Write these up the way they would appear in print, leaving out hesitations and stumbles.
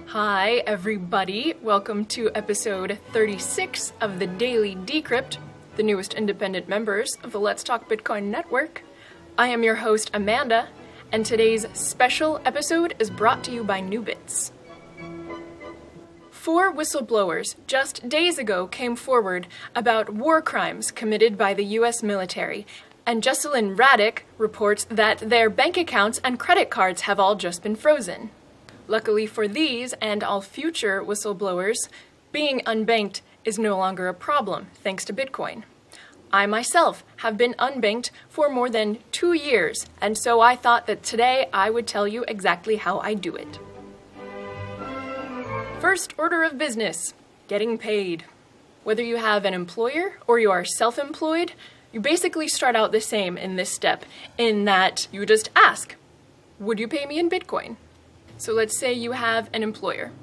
Hi, everybody. Welcome to episode 36 of the Daily Decrypt, the newest independent members of the Let's Talk Bitcoin network. I am your host, Amanda, and today's special episode is brought to you by Newbits. 4 whistleblowers just days ago came forward about war crimes committed by the U.S. military, and Jesselyn Raddick reports that their bank accounts and credit cards have all just been frozen. Luckily for these and all future whistleblowers, being unbanked is no longer a problem thanks to Bitcoin. I myself have been unbanked for more than 2 years, and so I thought that today I would tell you exactly how I do it. First order of business, getting paid. Whether you have an employer or you are self-employed, you basically start out the same in this step, in that you just ask, would you pay me in Bitcoin? So let's say you have an employer.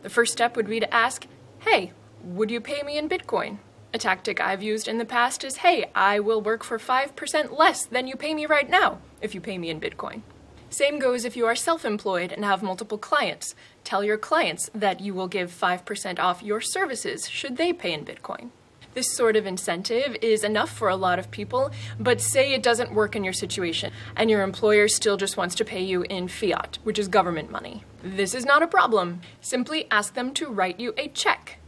The first step would be to ask, hey, would you pay me in Bitcoin? A tactic I've used in the past is, hey, I will work for 5% less than you pay me right now if you pay me in Bitcoin. Same goes if you are self-employed and have multiple clients. Tell your clients that you will give 5% off your services should they pay in Bitcoin. This sort of incentive is enough for a lot of people, but say it doesn't work in your situation and your employer still just wants to pay you in fiat, which is government money. This is not a problem. Simply ask them to write you a check.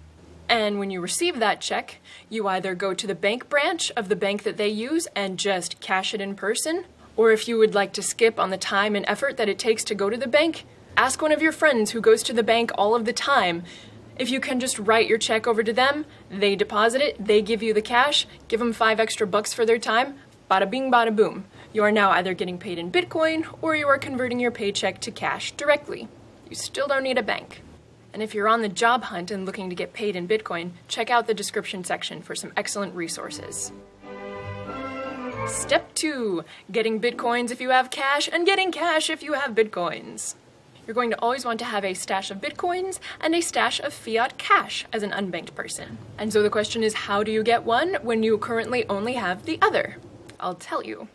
And when you receive that check, you either go to the bank branch of the bank that they use and just cash it in person, or if you would like to skip on the time and effort that it takes to go to the bank, ask one of your friends who goes to the bank all of the time. If you can just write your check over to them, they deposit it, they give you the cash, give them $5 extra for their time, bada bing, bada boom. You are now either getting paid in Bitcoin or you are converting your paycheck to cash directly. You still don't need a bank. And if you're on the job hunt and looking to get paid in Bitcoin, check out the description section for some excellent resources. Step 2, getting Bitcoins if you have cash and getting cash if you have Bitcoins. You're going to always want to have a stash of Bitcoins and a stash of fiat cash as an unbanked person. And so the question is, how do you get one when you currently only have the other? I'll tell you.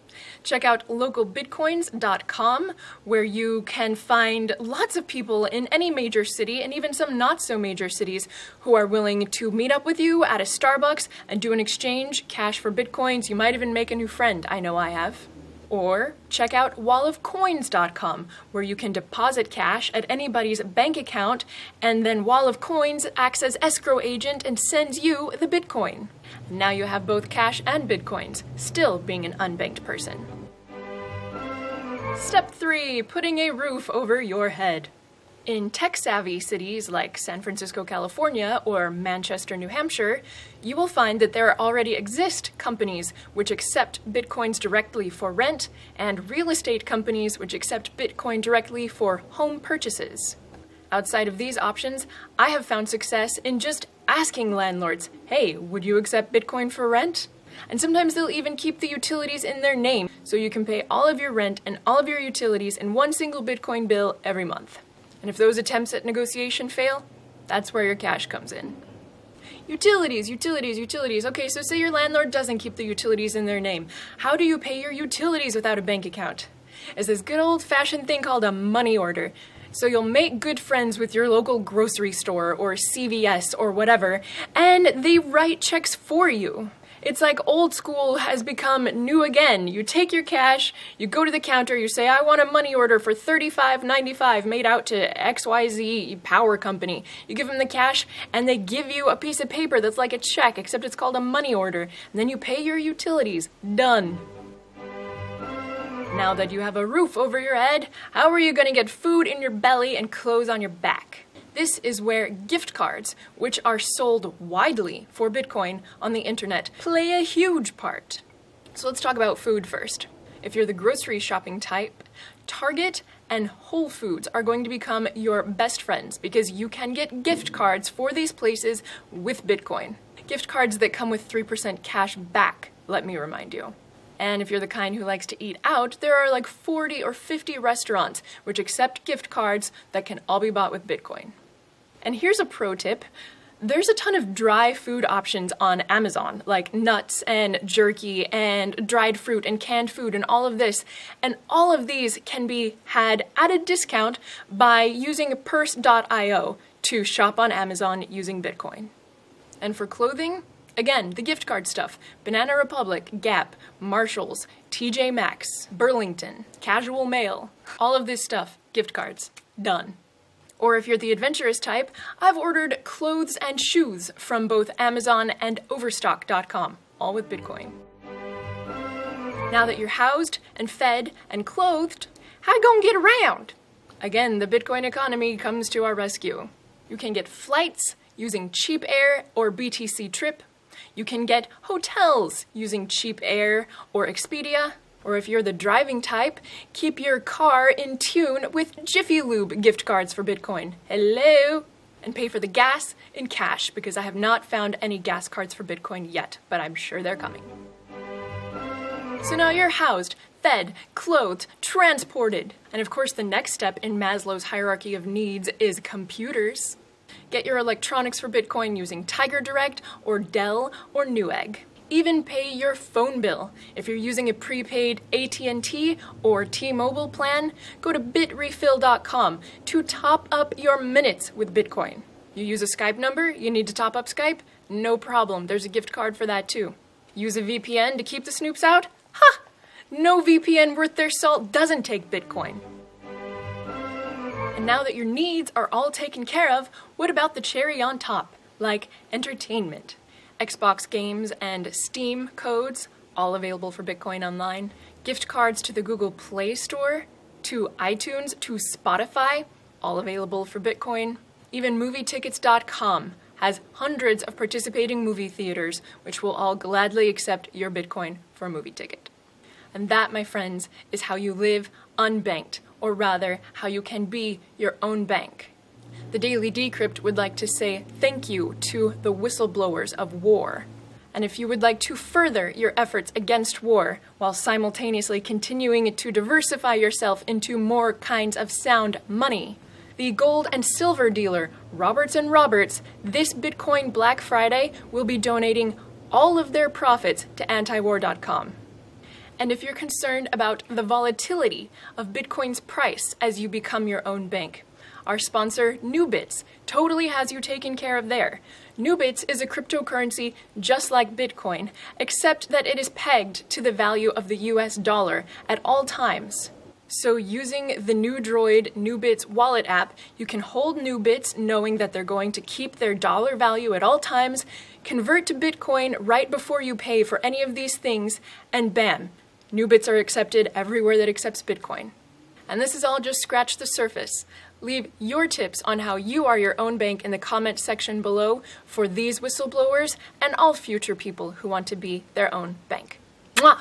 Check out localbitcoins.com, where you can find lots of people in any major city and even some not so major cities who are willing to meet up with you at a Starbucks and do an exchange, cash for Bitcoins. You might even make a new friend. I know I have. Or check out wallofcoins.com, where you can deposit cash at anybody's bank account, and then Wall of Coins acts as escrow agent and sends you the Bitcoin. Now you have both cash and Bitcoins, still being an unbanked person. Step 3, putting a roof over your head. In tech-savvy cities like San Francisco, California, or Manchester, New Hampshire, you will find that there already exist companies which accept Bitcoins directly for rent, and real estate companies which accept Bitcoin directly for home purchases. Outside of these options, I have found success in just asking landlords, hey, would you accept Bitcoin for rent? And sometimes they'll even keep the utilities in their name, so you can pay all of your rent and all of your utilities in one single Bitcoin bill every month. And if those attempts at negotiation fail, that's where your cash comes in. Utilities. Okay, so say your landlord doesn't keep the utilities in their name. How do you pay your utilities without a bank account? It's this good old-fashioned thing called a money order. So you'll make good friends with your local grocery store or CVS or whatever, and they write checks for you. It's like old school has become new again. You take your cash, you go to the counter, you say, I want a money order for $35.95 made out to XYZ power company. You give them the cash, and they give you a piece of paper that's like a check, except it's called a money order. And then you pay your utilities. Done. Now that you have a roof over your head, how are you going to get food in your belly and clothes on your back? This is where gift cards, which are sold widely for Bitcoin on the internet, play a huge part. So let's talk about food first. If you're the grocery shopping type, Target and Whole Foods are going to become your best friends because you can get gift cards for these places with Bitcoin. Gift cards that come with 3% cash back, let me remind you. And if you're the kind who likes to eat out, there are like 40 or 50 restaurants which accept gift cards that can all be bought with Bitcoin. And here's a pro tip. There's a ton of dry food options on Amazon, like nuts and jerky and dried fruit and canned food and all of this. And all of these can be had at a discount by using purse.io to shop on Amazon using Bitcoin. And for clothing, again, the gift card stuff. Banana Republic, Gap, Marshalls, TJ Maxx, Burlington, Casual Mail. All of this stuff, gift cards. Done. Or if you're the adventurous type, I've ordered clothes and shoes from both Amazon and Overstock.com, all with Bitcoin. Now that you're housed and fed and clothed, how you gonna get around? Again, the Bitcoin economy comes to our rescue. You can get flights using Cheap Air or BTC Trip. You can get hotels using Cheap Air or Expedia. Or if you're the driving type, keep your car in tune with Jiffy Lube gift cards for Bitcoin. Hello! And pay for the gas in cash, because I have not found any gas cards for Bitcoin yet, but I'm sure they're coming. So now you're housed, fed, clothed, transported. And of course the next step in Maslow's hierarchy of needs is computers. Get your electronics for Bitcoin using Tiger Direct or Dell or Newegg. Even pay your phone bill. If you're using a prepaid AT&T or T-Mobile plan, go to bitrefill.com to top up your minutes with Bitcoin. You use a Skype number, you need to top up Skype? No problem, there's a gift card for that too. Use a VPN to keep the snoops out? Ha! No VPN worth their salt doesn't take Bitcoin. And now that your needs are all taken care of, what about the cherry on top, like entertainment? Xbox games and Steam codes, all available for Bitcoin Online. Gift cards to the Google Play Store, to iTunes, to Spotify, all available for Bitcoin. Even movietickets.com has hundreds of participating movie theaters, which will all gladly accept your Bitcoin for a movie ticket. And that, my friends, is how you live unbanked, or rather, how you can be your own bank. The Daily Decrypt would like to say thank you to the whistleblowers of war. And if you would like to further your efforts against war while simultaneously continuing to diversify yourself into more kinds of sound money, the gold and silver dealer Roberts & Roberts this Bitcoin Black Friday will be donating all of their profits to antiwar.com. And if you're concerned about the volatility of Bitcoin's price as you become your own bank, our sponsor, Nubits, totally has you taken care of there. Nubits is a cryptocurrency just like Bitcoin, except that it is pegged to the value of the US dollar at all times. So using the new Droid Nubits wallet app, you can hold Nubits knowing that they're going to keep their dollar value at all times, convert to Bitcoin right before you pay for any of these things, and bam, Nubits are accepted everywhere that accepts Bitcoin. And this is all just scratch the surface. Leave your tips on how you are your own bank in the comment section below for these whistleblowers and all future people who want to be their own bank. Mwah!